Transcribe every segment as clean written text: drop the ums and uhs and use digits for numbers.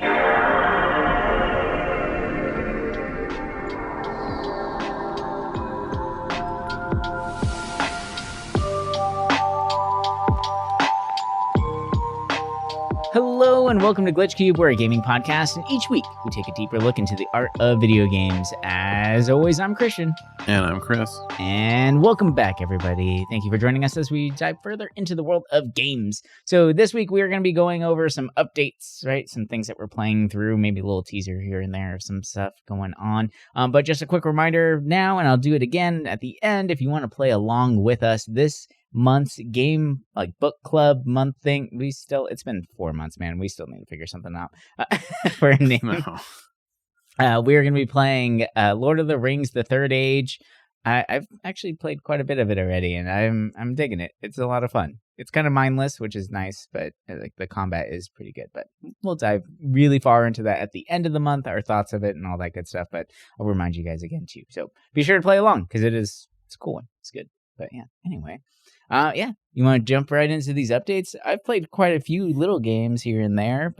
Hello and welcome to GlitchCube. We're a gaming podcast, and each week we take a deeper look into the art of video games. As always, I'm Christian. And I'm Chris. And welcome back, everybody. Thank you for joining us as we dive further into the world of games. So this week we are going to be going over some updates, right? Some things that we're playing through, maybe a little teaser here and there of some stuff going on. But just a quick reminder now, and I'll do it again at the end, if you want to play along with us, this month's game, like book club month thing, it's been 4 months, man. We still need to figure something out for a name. No. We're going to be playing Lord of the Rings, The Third Age. I've actually played quite a bit of it already, and I'm digging it. It's a lot of fun. It's kind of mindless, which is nice, but like the combat is pretty good. But we'll dive really far into that at the end of the month, our thoughts of it and all that good stuff. But I'll remind you guys again too. So be sure to play along because it's a cool one. It's good. But yeah, anyway. You want to jump right into these updates? I've played quite a few little games here and there,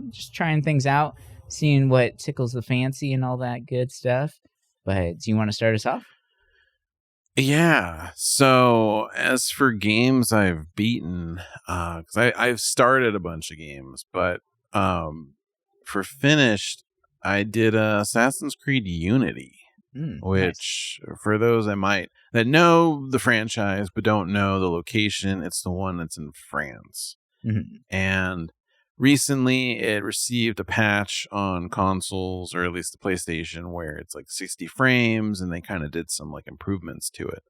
just trying things out, seeing what tickles the fancy and all that good stuff. But do you want to start us off? Yeah. So as for games I've beaten, because I've started a bunch of games, but for finished, I did Assassin's Creed Unity. Which, nice. For those that know the franchise but don't know the location, it's the one that's in France. Mm-hmm. And recently it received a patch on consoles, or at least the PlayStation, where it's like 60 frames, and they kind of did some like improvements to it.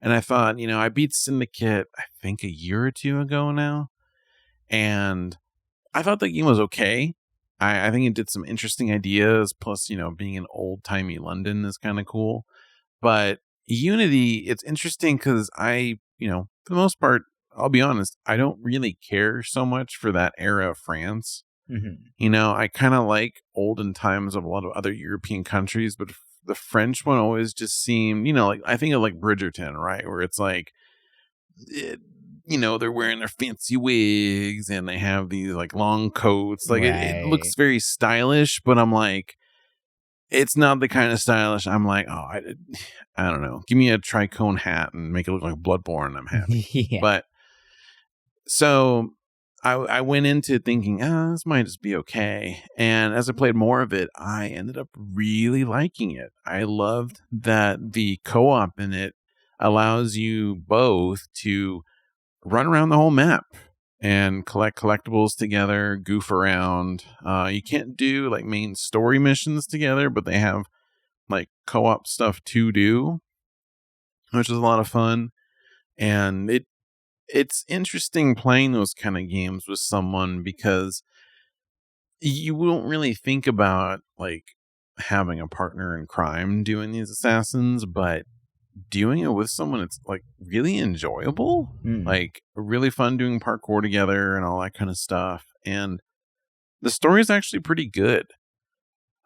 And I thought, I beat Syndicate, I think a year or two ago now, and I thought the game was okay. I think it did some interesting ideas. Plus, being in old-timey London is kind of cool. But Unity, it's interesting because for the most part, I'll be honest, I don't really care so much for that era of France. Mm-hmm. I kind of like olden times of a lot of other European countries, but the French one always just seemed, I think of like Bridgerton, right? Where it's like, they're wearing their fancy wigs and they have these like long coats. Like it looks very stylish, but I'm like, it's not the kind of stylish. I'm like, I don't know. Give me a tricone hat and make it look like Bloodborne. I'm happy. Yeah. But so I went into thinking, this might just be okay. And as I played more of it, I ended up really liking it. I loved that the co-op in it allows you both to run around the whole map and collect collectibles together, goof around. You can't do like main story missions together, but they have like co-op stuff to do, which is a lot of fun. And it's interesting playing those kind of games with someone because you won't really think about like having a partner in crime doing these assassins, but doing it with someone, it's like really enjoyable, like really fun doing parkour together and all that kind of stuff. And the story is actually pretty good.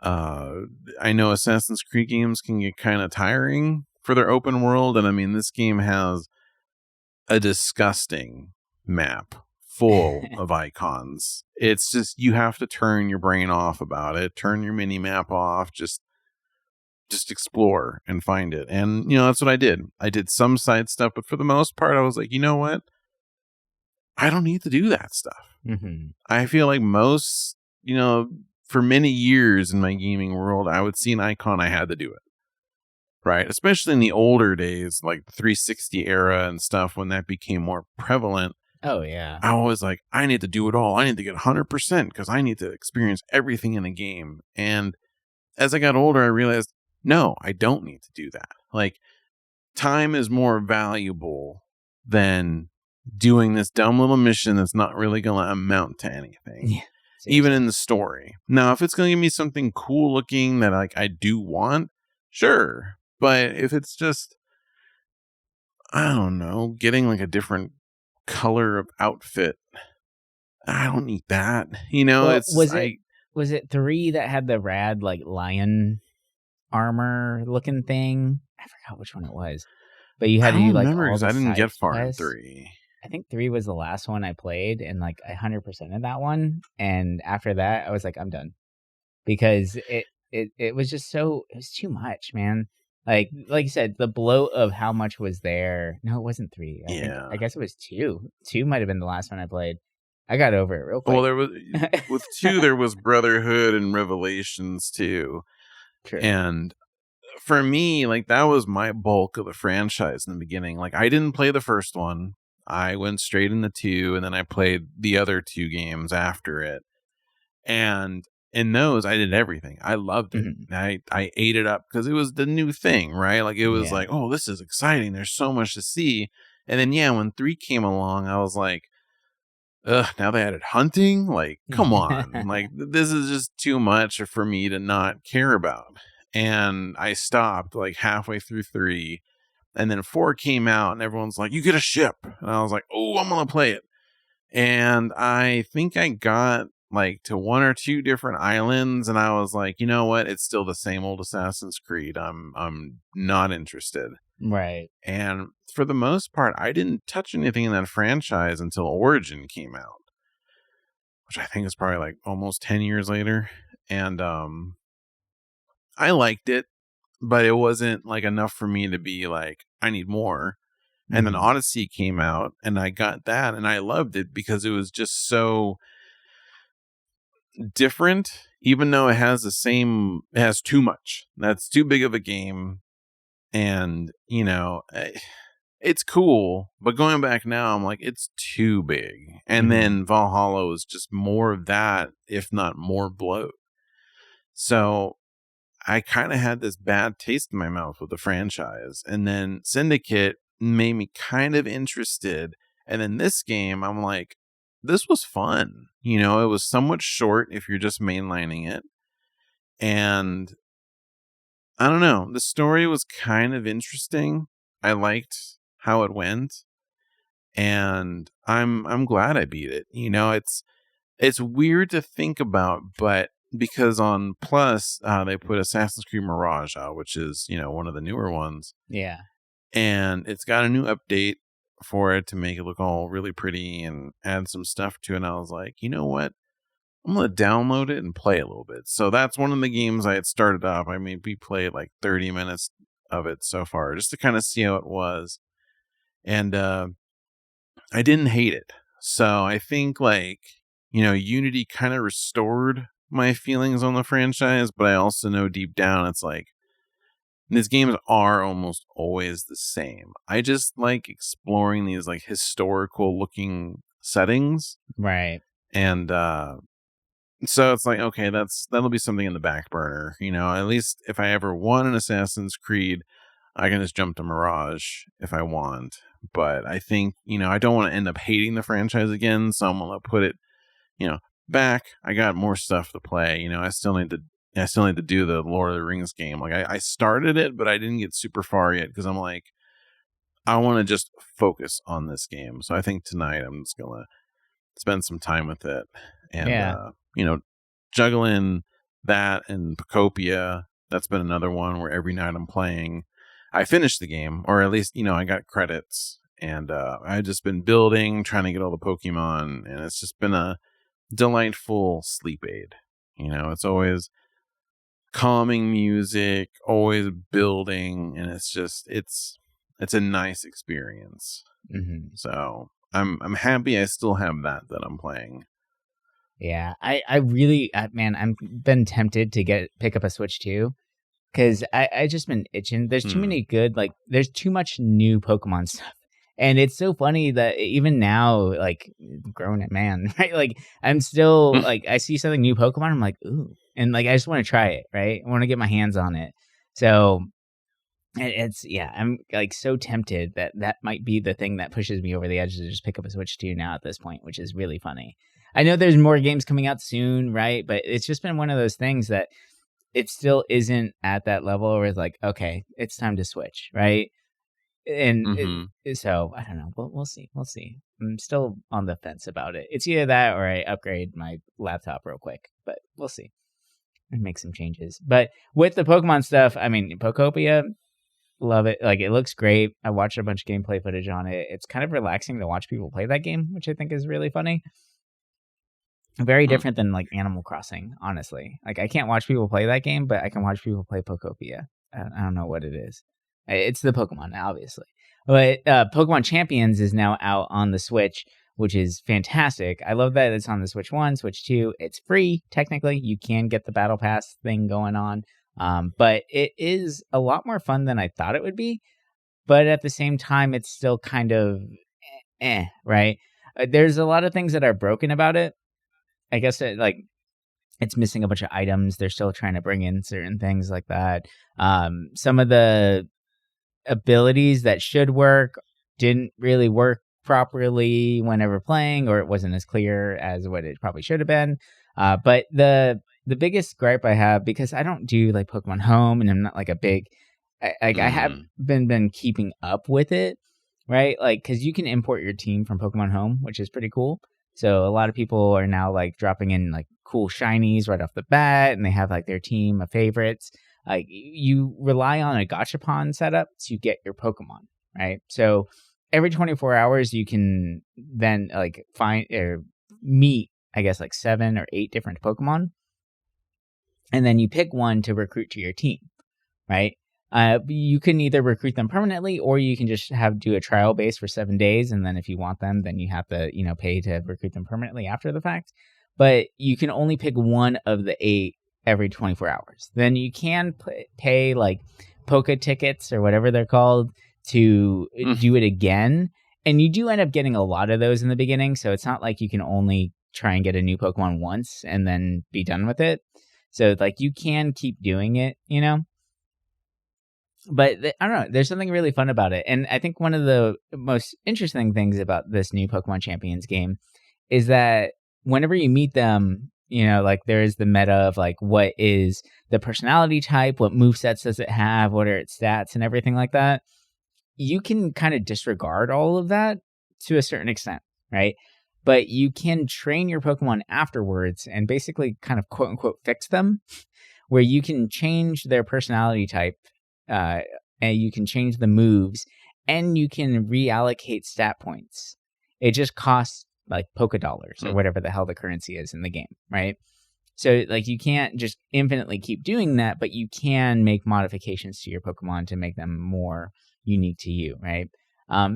I know Assassin's Creed games can get kind of tiring for their open world, and I mean this game has a disgusting map full of icons. It's just you have to turn your brain off about it, turn your mini map off, just explore and find it. And, that's what I did. I did some side stuff, but for the most part, I was like, you know what? I don't need to do that stuff. Mm-hmm. I feel like most, for many years in my gaming world, I would see an icon, I had to do it. Right? Especially in the older days, like the 360 era and stuff, when that became more prevalent. Oh, yeah. I was like, I need to do it all. I need to get 100% because I need to experience everything in a game. And as I got older, I realized, no, I don't need to do that. Like, time is more valuable than doing this dumb little mission that's not really going to amount to anything, yeah, even in the story. Now, if it's going to give me something cool looking that like I do want, sure. But if it's just, I don't know, getting like a different color of outfit, I don't need that. Well, was it 3 that had the rad like lion armor looking thing? I forgot which one it was, but you had to do like remember because I didn't get far quests. in 3. I think 3 was the last one I played, and like I 100% of that one. And after that, I was like, I'm done, because it was just it was too much, man. Like you said, the bloat of how much was there. No, it wasn't 3. Yeah. I guess it was 2. 2 might have been the last one I played. I got over it real quick. Well, there was with 2, there was Brotherhood and Revelations too. True. And for me, like, that was my bulk of the franchise in the beginning. Like, I didn't play the first one. I went straight into 2, and then I played the other 2 games after it. And in those, I did everything. I loved it. Mm-hmm. I ate it up because it was the new thing, right? Like, it was like, oh, this is exciting. There's so much to see. And then, yeah, when 3 came along, I was like, ugh, now they added hunting? Like, come on. Like, this is just too much for me to not care about. And I stopped like halfway through 3. And then 4 came out, and everyone's like, you get a ship. And I was like, oh, I'm going to play it. And I think I got like to 1 or 2 different islands, and I was like, you know what? It's still the same old Assassin's Creed. I'm not interested. Right. And for the most part, I didn't touch anything in that franchise until Origin came out, which I think is probably like almost 10 years later. And I liked it, but it wasn't like enough for me to be like, I need more. And then Odyssey came out, and I got that, and I loved it because it was just so different, even though it has too much. That's too big of a game. And, you know, it's cool, but going back now, I'm like, it's too big. And then Valhalla was just more of that, if not more bloat. So I kind of had this bad taste in my mouth with the franchise. And then Syndicate made me kind of interested. And then this game, I'm like, this was fun. You know, it was somewhat short if you're just mainlining it. And I don't know, the story was kind of interesting. I liked how it went. And I'm glad I beat it. You know, it's weird to think about, but because on Plus, they put Assassin's Creed Mirage out, which is, you know, one of the newer ones. Yeah. And it's got a new update for it to make it look all really pretty and add some stuff to it. And I was like, you know what? I'm going to download it and play a little bit. So that's one of the games I had started up. I mean, we played like 30 minutes of it so far just to kind of see how it was. And I didn't hate it. So I think, like, you know, Unity kind of restored my feelings on the franchise, but I also know deep down it's like, these games are almost always the same. I just like exploring these like historical looking settings. Right. And so it's like, okay, that'll be something in the back burner. You know, at least if I ever want an Assassin's Creed, I can just jump to Mirage if I want. But I think, you know, I don't want to end up hating the franchise again, so I'm gonna put it, you know, back. I got more stuff to play. You know, I still need to do the Lord of the Rings game. Like, I started it, but I didn't get super far yet because I'm like, I want to just focus on this game. So I think tonight I'm just gonna spend some time with it, and you know, juggling that and Pacopia. That's been another one where every night I'm playing. I finished the game, or at least, you know, I got credits, and I've just been building, trying to get all the Pokemon, and it's just been a delightful sleep aid. You know, it's always calming music, always building, and it's just it's a nice experience. So I'm happy I still have that I'm playing. Yeah, I really, man, I'm been tempted to pick up a Switch too, because I just been itching. There's too many good, like, there's too much new Pokemon stuff. And it's so funny that even now, like, grown man, right? Like, I'm still, like, I see something new Pokemon, I'm like, ooh. And, like, I just want to try it, right? I want to get my hands on it. So, yeah, I'm, like, so tempted that might be the thing that pushes me over the edge to just pick up a Switch 2 now at this point, which is really funny. I know there's more games coming out soon, right? But it's just been one of those things that it still isn't at that level where it's like, okay, it's time to switch, right? And so I don't know. We'll see. We'll see. I'm still on the fence about it. It's either that or I upgrade my laptop real quick, but we'll see and make some changes. But with the Pokemon stuff, I mean, Pokopia, Love it. Like, it looks great. I watched a bunch of gameplay footage on it. It's kind of relaxing to watch people play that game, which I think is really funny. Very different than like Animal Crossing, honestly. Like, I can't watch people play that game, but I can watch people play Pokopia. I don't know what it is. It's the Pokemon, obviously. But Pokemon Champions is now out on the Switch, which is fantastic. I love that it's on the Switch 1, Switch 2. It's free, technically. You can get the Battle Pass thing going on. But it is a lot more fun than I thought it would be. But at the same time, it's still kind of right? There's a lot of things that are broken about it. I guess it's missing a bunch of items. They're still trying to bring in certain things like that. Some of the abilities that should work didn't really work properly whenever playing, or it wasn't as clear as what it probably should have been. But the biggest gripe I have, because I don't do like Pokemon Home, and I'm not like a big, I have been keeping up with it, right? Like, because you can import your team from Pokemon Home, which is pretty cool. So a lot of people are now like dropping in like cool shinies right off the bat, and they have like their team of favorites. Like, you rely on a gachapon setup to get your Pokemon, right? So every 24 hours, you can then like find or meet, I guess, like 7 or 8 different Pokemon. And then you pick one to recruit to your team, right? You can either recruit them permanently, or you can just do a trial base for 7 days. And then if you want them, then you have to, pay to recruit them permanently after the fact. But you can only pick one of the 8 every 24 hours. Then you can pay like Poke tickets or whatever they're called to do it again. And you do end up getting a lot of those in the beginning. So it's not like you can only try and get a new Pokemon once and then be done with it. So like, you can keep doing it, But I don't know. There's something really fun about it. And I think one of the most interesting things about this new Pokemon Champions game is that whenever you meet them, like, there is the meta of like, what is the personality type? What movesets does it have? What are its stats and everything like that? You can kind of disregard all of that to a certain extent, right? But you can train your Pokemon afterwards and basically kind of quote unquote fix them, where you can change their personality type, and you can change the moves, and you can reallocate stat points. It just costs like Poké Dollars or whatever the hell the currency is in the game, right? So like, you can't just infinitely keep doing that, but you can make modifications to your Pokemon to make them more unique to you, right?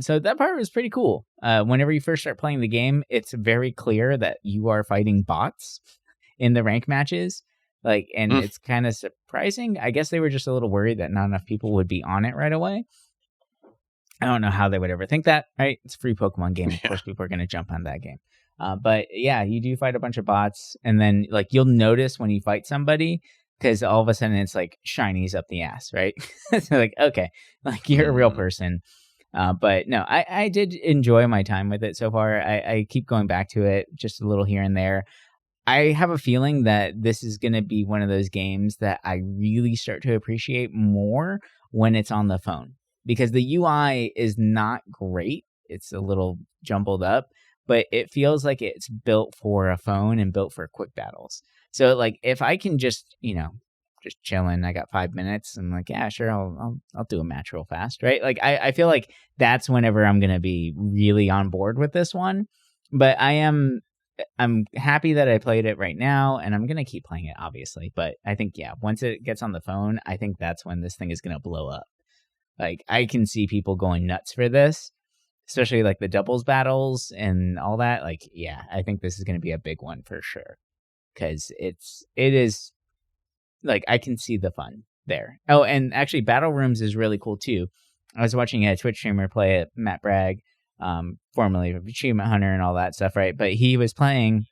So that part was pretty cool. Whenever you first start playing the game, it's very clear that you are fighting bots in the rank matches. Like, and it's kind of surprising. I guess they were just a little worried that not enough people would be on it right away. I don't know how they would ever think that, right? It's a free Pokemon game. Of course, people are going to jump on that game. But yeah, you do fight a bunch of bots, and then like, you'll notice when you fight somebody, because all of a sudden it's like shinies up the ass, right? So like, okay, like, you're a real person. But no, I did enjoy my time with it so far. I keep going back to it just a little here and there. I have a feeling that this is going to be one of those games that I really start to appreciate more when it's on the phone, because the UI is not great. It's a little jumbled up, but it feels like it's built for a phone and built for quick battles. So like, if I can just, just chilling, I got 5 minutes, I'm like, yeah, sure, I'll do a match real fast, right? Like, I feel like that's whenever I'm going to be really on board with this one. But I'm happy that I played it right now, and I'm going to keep playing it, obviously. But I think, yeah, once it gets on the phone, I think that's when this thing is going to blow up. Like, I can see people going nuts for this, especially like the doubles battles and all that. Like, yeah, I think this is going to be a big one for sure, because it is like, I can see the fun there. Oh, and actually, Battle Rooms is really cool too. I was watching a Twitch streamer play it, Matt Bragg, formerly of Achievement Hunter and all that stuff, right? But he was playing,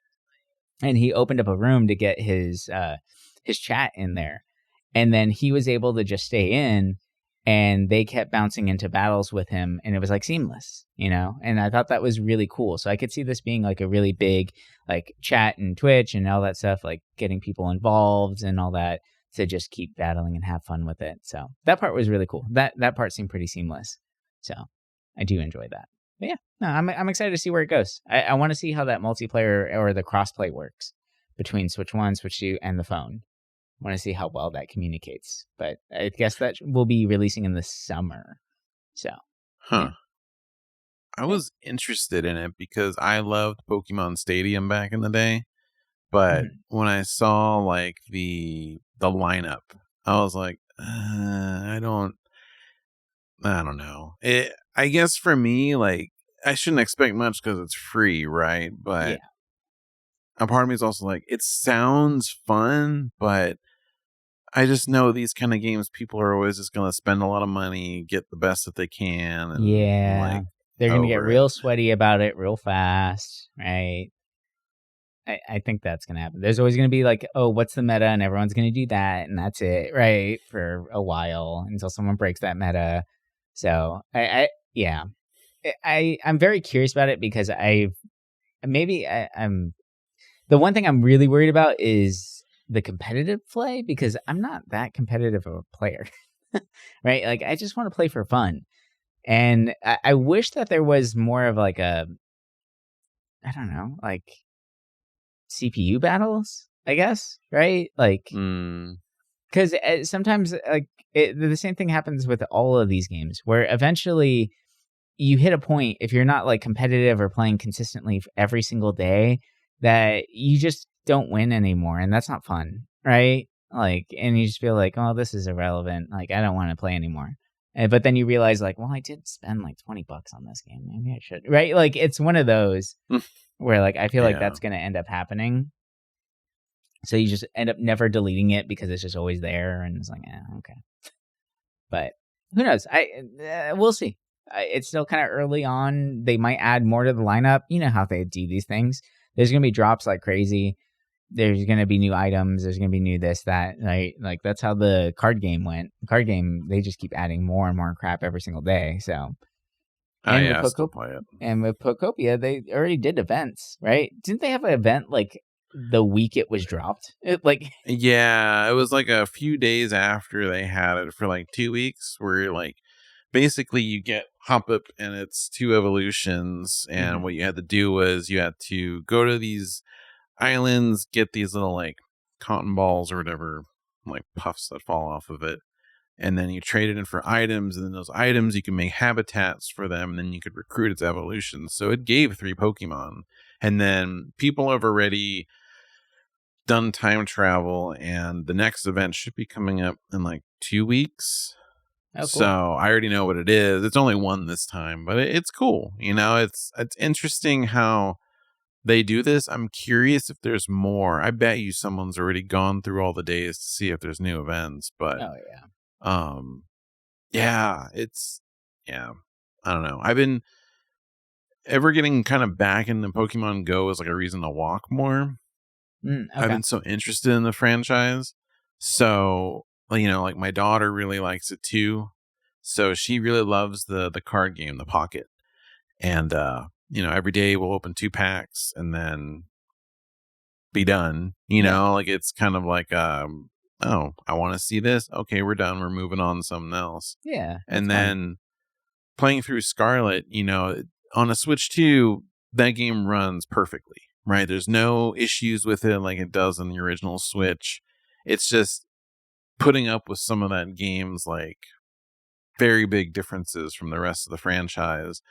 and he opened up a room to get his chat in there, and then he was able to just stay in, and they kept bouncing into battles with him, and it was like seamless, and I thought that was really cool. So I could see this being like a really big like chat and Twitch and all that stuff, like getting people involved and all that, to just keep battling and have fun with it. So that part was really cool. That part seemed pretty seamless. So I do enjoy that. But yeah, no, I'm excited to see where it goes. I want to see how that multiplayer or the crossplay works between Switch 1, Switch 2, and the phone. want to see how well that communicates. But I guess that will be releasing in the summer. So, yeah. I was interested in it because I loved Pokemon Stadium back in the day. But when I saw like the lineup, I was like, I don't know. I guess for me, like, I shouldn't expect much because it's free, right? But a part of me is also like, it sounds fun, but I just know these kind of games, people are always just going to spend a lot of money, get the best that they can. And like, they're going to get real sweaty about it real fast, right? I think that's going to happen. There's always going to be like, oh, what's the meta? And everyone's going to do that. And that's it, right? For a while until someone breaks that meta. So, I'm very curious about it because I'm the one thing I'm really worried about is the competitive play because I'm not that competitive of a player, right? Like, I just want to play for fun. And I wish that there was more of like I don't know, like CPU battles, I guess, right? Like, because sometimes like the same thing happens with all of these games where eventually you hit a point if you're not like competitive or playing consistently every single day that you just don't win anymore, and that's not fun, right? Like, and you just feel like, oh, this is irrelevant. Like, I don't want to play anymore. But then you realize, like, well, I did spend like $20 on this game. Maybe I should, right? Like, it's one of those where, like, I feel like that's going to end up happening. So you just end up never deleting it because it's just always there, and it's like, okay. But who knows? We'll see. It's still kind of early on. They might add more to the lineup. You know how they do these things. There's going to be drops like crazy. There's going to be new items. There's going to be new this, that, right? Like, that's how the card game went. The card game, they just keep adding more and more crap every single day. So, I still play it. And with Pokopia, they already did events, right? Didn't they have an event like the week it was dropped? Yeah, it was like a few days after they had it for like 2 weeks, where like basically you get Hop Up and it's 2 evolutions, and what you had to do was you had to go to these islands, get these little like cotton balls or whatever, like puffs that fall off of it, and then you trade it in for items, and then those items you can make habitats for them, and then you could recruit its evolutions. So it gave 3 Pokemon, and then people have already done time travel, and the next event should be coming up in like 2 weeks. Oh, cool. So I already know what it is. It's only 1 this time, but it's cool. You know, it's interesting how they do this. I'm curious if there's more. I bet you someone's already gone through all the days to see if there's new events. But I don't know. I've been ever getting kind of back into Pokemon Go as like a reason to walk more. I've been so interested in the franchise. So, you know, like my daughter really likes it too. So she really loves the card game, the Pocket. And, you know, every day we'll open 2 packs and then be done. You know, like it's kind of like, oh, I want to see this. Okay, we're done. We're moving on to something else. Yeah. And then playing through Scarlet, you know, on a Switch 2, that game runs perfectly. Right, there's no issues with it like it does on the original Switch. It's just putting up with some of that game's like very big differences from the rest of the franchise.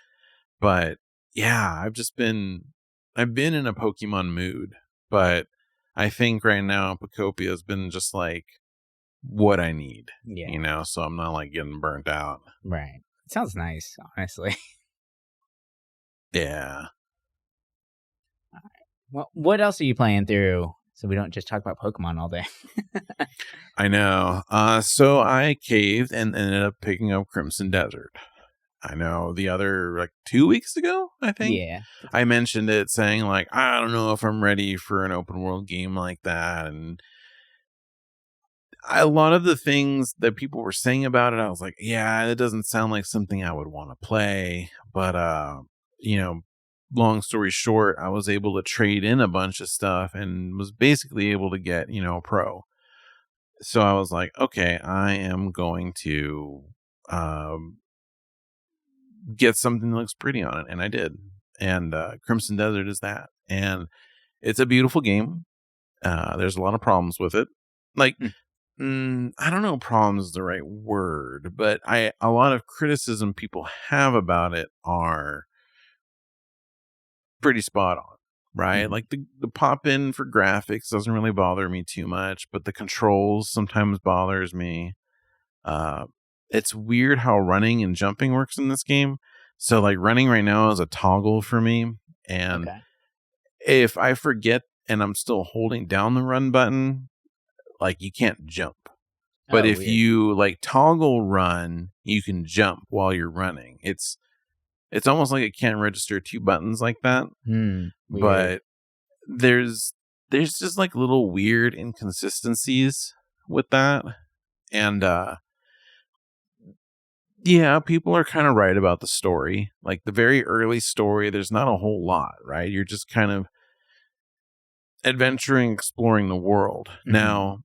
But yeah, I've been in a Pokemon mood, but I think right now Pokopia has been just like what I need. You know, so I'm not like getting burnt out. Right. It sounds nice, honestly. Yeah. Well, what else are you playing through so we don't just talk about Pokemon all day? I know. So I caved and ended up picking up Crimson Desert. I know the other like 2 weeks ago, I think. Yeah. I mentioned it saying like, I don't know if I'm ready for an open world game like that. And a lot of the things that people were saying about it, I was like, yeah, it doesn't sound like something I would want to play. But, you know, long story short, I was able to trade in a bunch of stuff and was basically able to get, you know, a pro. So I was like, okay, I am going to get something that looks pretty on it. And I did. And Crimson Desert is that. And it's a beautiful game. There's a lot of problems with it. Like, I don't know problems is the right word, but a lot of criticism people have about it are pretty spot on, right? Like the pop in for graphics doesn't really bother me too much, but the controls sometimes bothers me. It's weird how running and jumping works in this game. So like running right now is a toggle for me. And if I forget and I'm still holding down the run button, like you can't jump. But if you like toggle run, you can jump while you're running. It's almost like it can't register two buttons like that. But there's just like little weird inconsistencies with that. And yeah, people are kind of right about the story. Like the very early story, there's not a whole lot, right? You're just kind of adventuring, exploring the world. Now,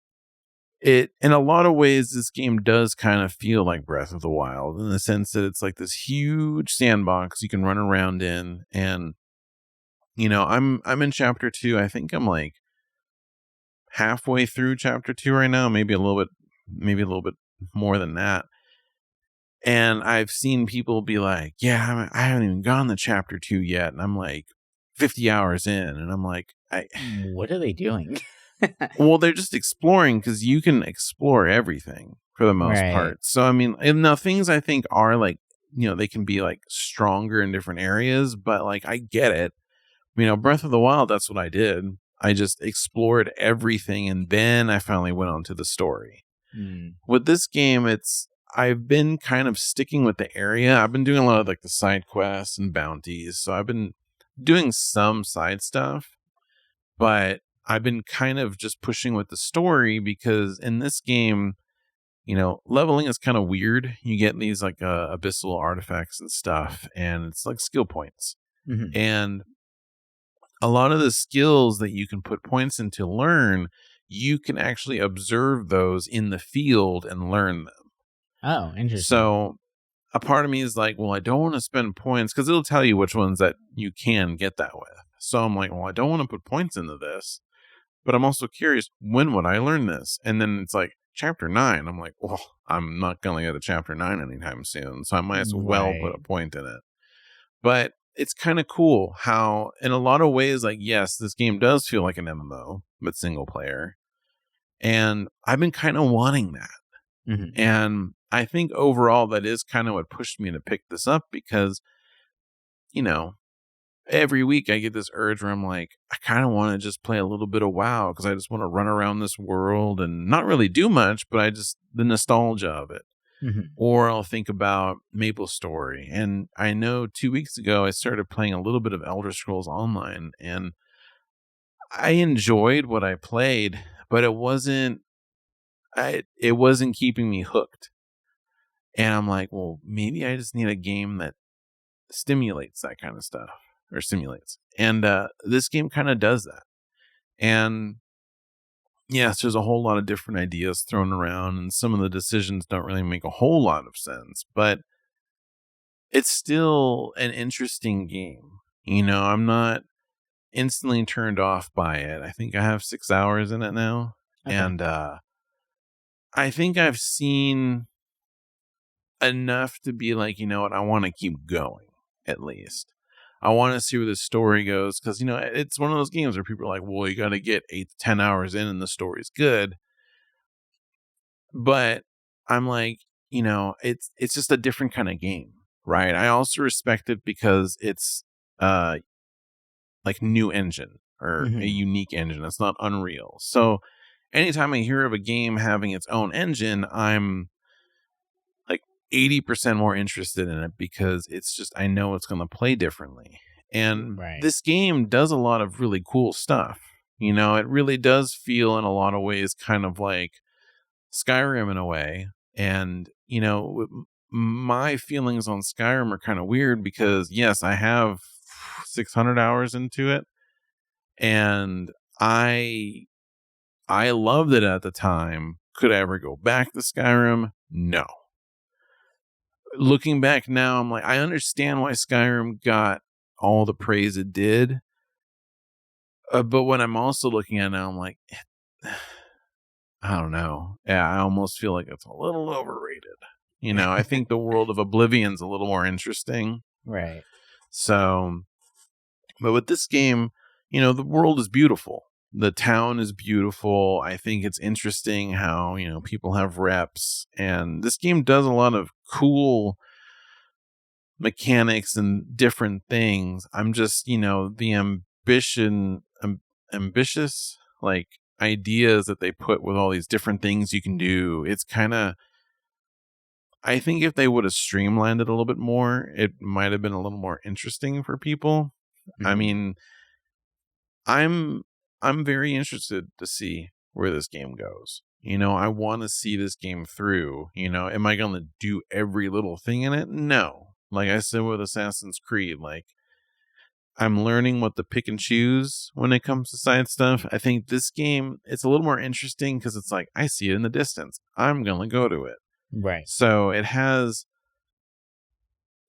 in a lot of ways, this game does kind of feel like Breath of the Wild in the sense that it's like this huge sandbox you can run around in. And, you know, I'm in chapter 2. I think I'm like halfway through chapter 2 right now, maybe a little bit more than that. And I've seen people be like, yeah, I haven't even gone to chapter 2 yet. And I'm like 50 hours in. And I'm like, what are they doing? Well, they're just exploring because you can explore everything for the most part. So, I mean, now things I think are like, you know, they can be like stronger in different areas, but like, I get it. You know, Breath of the Wild, that's what I did. I just explored everything. And then I finally went on to the story. With this game, I've been kind of sticking with the area. I've been doing a lot of like the side quests and bounties. So I've been doing some side stuff, but I've been kind of just pushing with the story because in this game, you know, leveling is kind of weird. You get these like abyssal artifacts and stuff, and it's like skill points. And a lot of the skills that you can put points in to learn, you can actually observe those in the field and learn them. Oh, interesting. So a part of me is like, well, I don't want to spend points because it'll tell you which ones that you can get that with. So I'm like, well, I don't want to put points into this, but I'm also curious, when would I learn this? And then it's like chapter 9. I'm like, well, I'm not going to get to chapter 9 anytime soon. So I might as well put a point in it. But it's kind of cool how in a lot of ways, like, yes, this game does feel like an MMO, but single player. And I've been kind of wanting that. And I think overall that is kind of what pushed me to pick this up because, you know, every week I get this urge where I'm like, I kind of want to just play a little bit of WoW because I just want to run around this world and not really do much, but the nostalgia of it. Or I'll think about MapleStory. And I know 2 weeks ago I started playing a little bit of Elder Scrolls Online and I enjoyed what I played, but it wasn't keeping me hooked. And I'm like, well, maybe I just need a game that stimulates that kind of stuff or simulates. And this game kind of does that. And yes, there's a whole lot of different ideas thrown around and some of the decisions don't really make a whole lot of sense, but it's still an interesting game. You know, I'm not instantly turned off by it. I think I have 6 hours in it now. And I think I've seen enough to be like, you know what, I want to keep going, at least. I want to see where the story goes, because, you know, it's one of those games where people are like, well, you got to get 8 to 10 hours in and the story's good. But I'm like, you know, it's just a different kind of game, right? I also respect it because it's like new engine or a unique engine. It's not Unreal. So anytime I hear of a game having its own engine, I'm 80% more interested in it because it's just, I know it's going to play differently. And this game does a lot of really cool stuff. You know, it really does feel in a lot of ways kind of like Skyrim in a way. And, you know, my feelings on Skyrim are kind of weird because, yes, I have 600 hours into it. And I loved it at the time. Could I ever go back to Skyrim? No. Looking back now, I'm like, I understand why Skyrim got all the praise it did. But when I'm also looking at it now, I'm like, I don't know. Yeah, I almost feel like it's a little overrated. I think the world of Oblivion's a little more interesting. Right. So, but with this game, the world is beautiful. The town is beautiful. I think it's interesting how, people have reps. And this game does a lot of cool mechanics and different things. I'm just, the ambitious, like, ideas that they put with all these different things you can do. It's kind of, I think if they would have streamlined it a little bit more, it might have been a little more interesting for people. Mm-hmm. I mean, I'm very interested to see where this game goes. I want to see this game through. Am I going to do every little thing in it? No. Like I said with Assassin's Creed, like, I'm learning what to pick and choose when it comes to side stuff. I think this game, it's a little more interesting because it's like, I see it in the distance. I'm going to go to it. Right. So it has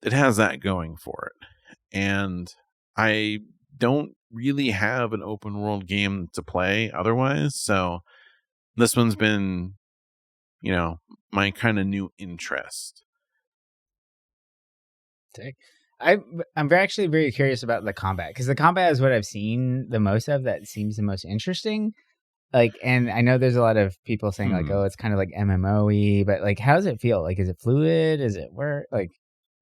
that going for it. And I don't really have an open world game to play otherwise. So this one's been, my kind of new interest. Sick. I'm actually very curious about the combat, because the combat is what I've seen the most of that seems the most interesting. Like, and I know there's a lot of people saying like, oh, it's kind of like MMO-y, but like, how does it feel? Like, is it fluid? Is it work? Like,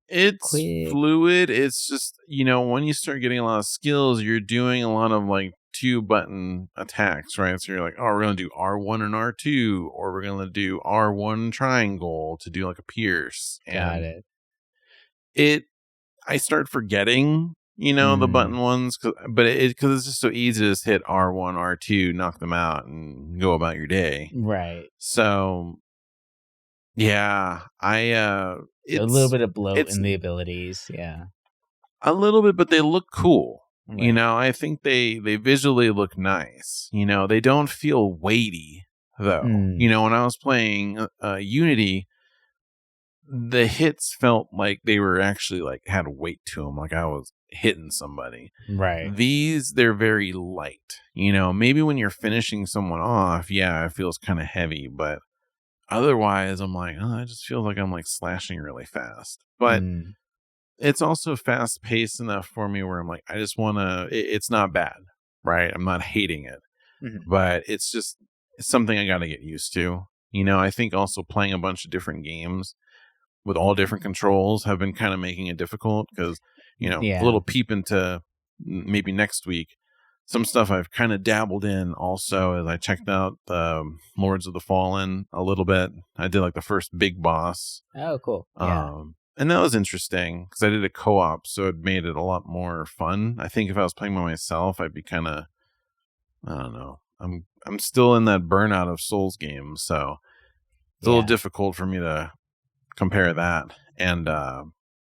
it's quick? Fluid. It's just, when you start getting a lot of skills, you're doing a lot of like 2-button attacks, right? So you're like, oh, we're going to do R1 and R2, or we're going to do R1 triangle to do like a pierce. Got it. I start forgetting, the button ones, because it's just so easy to just hit R1, R2, knock them out, and go about your day. Right. So, yeah, it's a little bit of bloat in the abilities, yeah. A little bit, but they look cool. Right. I think they visually look nice. They don't feel weighty, though. When I was playing Unity, the hits felt like they were actually like had weight to them, like I was hitting somebody. Right. They're very light. Maybe when you're finishing someone off, yeah, it feels kind of heavy, but otherwise I'm like, oh, I just feel like I'm like slashing really fast. But it's also fast paced enough for me where I'm like, I just want to, it's not bad, right? I'm not hating it, but it's just something I got to get used to. I think also playing a bunch of different games with all different controls have been kind of making it difficult because, a little peep into maybe next week, some stuff I've kind of dabbled in also as I checked out Lords of the Fallen a little bit. I did like the first big boss. Oh, cool. Yeah. And that was interesting because I did a co-op, so it made it a lot more fun. I think if I was playing by myself, I'd be kind of, I don't know. I'm still in that burnout of Souls games, so it's a little difficult for me to compare that. And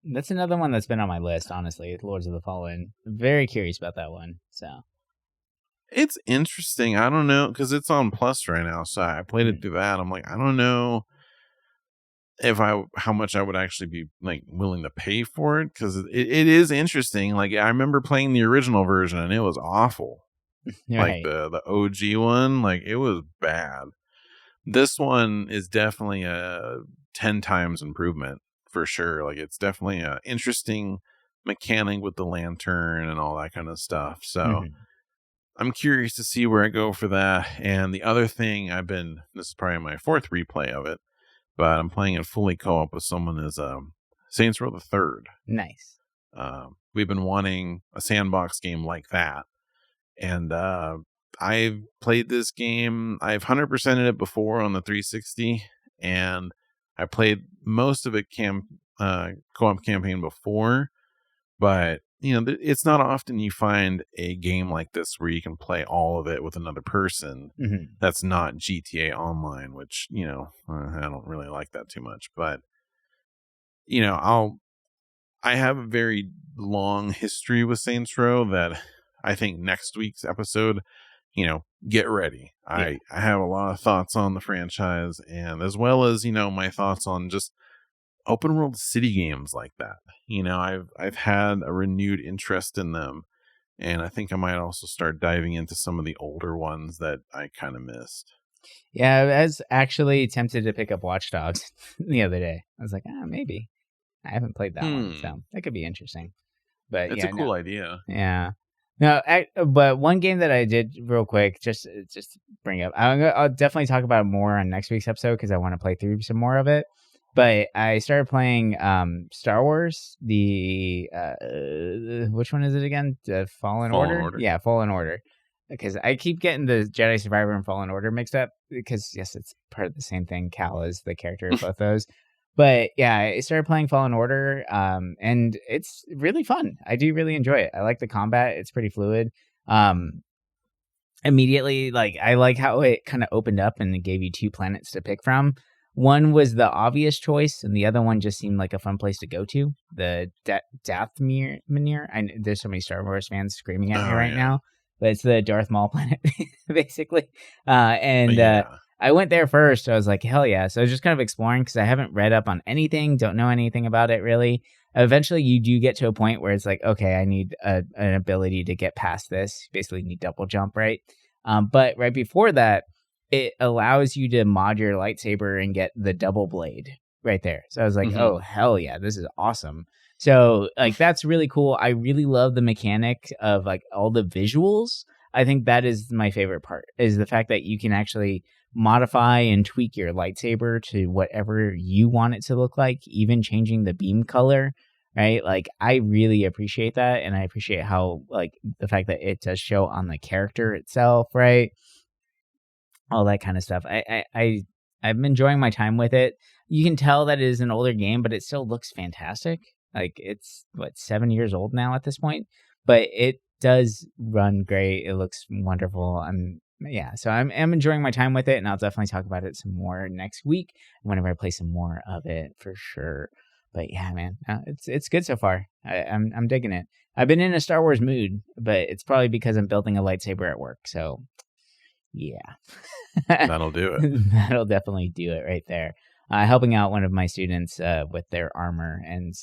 that's another one that's been on my list, honestly, Lords of the Fallen. Very curious about that one. So it's interesting. I don't know, because it's on Plus right now, so I played it through that. I'm like, I don't know how much I would actually be like willing to pay for it, because it is interesting. Like, I remember playing the original version and it was awful. Right. Like the OG one, like, it was bad. This one is definitely a 10 times improvement for sure. Like, it's definitely a interesting mechanic with the lantern and all that kind of stuff. So I'm curious to see where I go for that. And the other thing this is probably my 4th replay of it, but I'm playing it fully co-op with someone, is Saints Row the Third. Nice. We've been wanting a sandbox game like that. And I've played this game. I've 100%ed it before on the 360, and I played most of it co-op campaign before. But, it's not often you find a game like this where you can play all of it with another person. That's not GTA Online, which, I don't really like that too much. But, I have a very long history with Saints Row that I think next week's episode, get ready. I have a lot of thoughts on the franchise, and as well as, my thoughts on just open world city games like that. I've had a renewed interest in them, and I think I might also start diving into some of the older ones that I kind of missed. Yeah, I was actually tempted to pick up Watch Dogs the other day. I was like, maybe. I haven't played that one, so that could be interesting. But it's a cool idea. Yeah. No, but one game that I did real quick, just bring up. I'll definitely talk about it more on next week's episode because I want to play through some more of it. But I started playing Star Wars. The which one is it again? The Fallen Order? Yeah, Fallen Order. Because I keep getting the Jedi Survivor and Fallen Order mixed up. Because yes, it's part of the same thing. Cal is the character of both those. But yeah, I started playing Fallen Order, and it's really fun. I do really enjoy it. I like the combat; it's pretty fluid. Immediately, I like how it kind of opened up and it gave you 2 planets to pick from. One was the obvious choice, and the other one just seemed like a fun place to go to. The Dathomir. There's so many Star Wars fans screaming at me right now, but it's the Darth Maul planet, basically. I went there first. I was like, hell yeah. So I was just kind of exploring because I haven't read up on anything, don't know anything about it really. Eventually, you do get to a point where it's like, okay, I need an ability to get past this. Basically, you need double jump, right? But right before that, it allows you to mod your lightsaber and get the double blade right there. So I was like, oh, hell yeah, this is awesome. So that's really cool. I really love the mechanic of all the visuals. I think that is my favorite part, is the fact that you can actually modify and tweak your lightsaber to whatever you want it to look like, even changing the beam color, right? I really appreciate that, and I appreciate how the fact that it does show on the character itself, right? All that kind of stuff. I'm enjoying my time with it. You can tell that it is an older game, but it still looks fantastic. It's 7 years old now at this point, but it does run great. It looks wonderful. So I'm enjoying my time with it, and I'll definitely talk about it some more next week whenever I play some more of it for sure. But yeah, man, it's good so far. I'm digging it. I've been in a Star Wars mood, but it's probably because I'm building a lightsaber at work. So yeah, that'll do it. That'll definitely do it right there. Helping out one of my students with their armor, and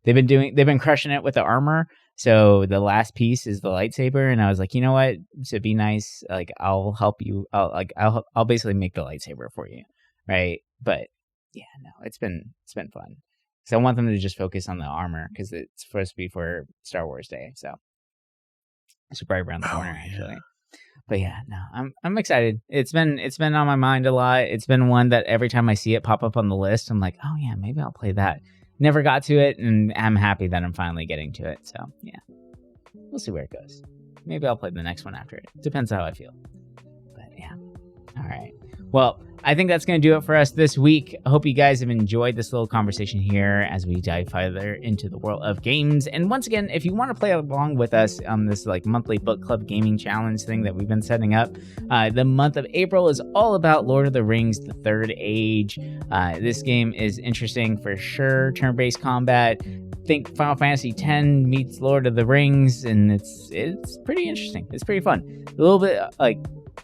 they've been crushing it with the armor. So the last piece is the lightsaber, and I was like, you know what? To be nice, I'll help you. I'll basically make the lightsaber for you, right? But yeah, no, it's been fun. So I want them to just focus on the armor because it's supposed to be for Star Wars Day. So it's right around the corner, actually. But yeah, no, I'm excited. It's been on my mind a lot. It's been one that every time I see it pop up on the list, I'm like, oh yeah, maybe I'll play that. Never got to it, and I'm happy that I'm finally getting to it. So yeah, we'll see where it goes. Maybe I'll play the next one after it. Depends how I feel. But yeah, all right. Well, I think that's going to do it for us this week. I hope you guys have enjoyed this little conversation here as we dive further into the world of games. And once again, if you want to play along with us on this monthly book club gaming challenge thing that we've been setting up, the month of April is all about Lord of the Rings, The Third Age. This game is interesting for sure. Turn-based combat. Think Final Fantasy X meets Lord of the Rings, and it's pretty interesting. It's pretty fun. A little bit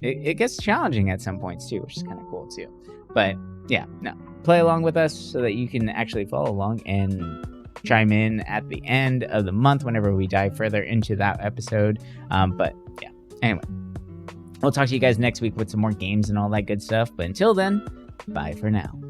it gets challenging at some points too, which is kind of cool too. But yeah, no, play along with us so that you can actually follow along and chime in at the end of the month whenever we dive further into that episode. But yeah, anyway, we'll talk to you guys next week with some more games and all that good stuff. But until then, bye for now.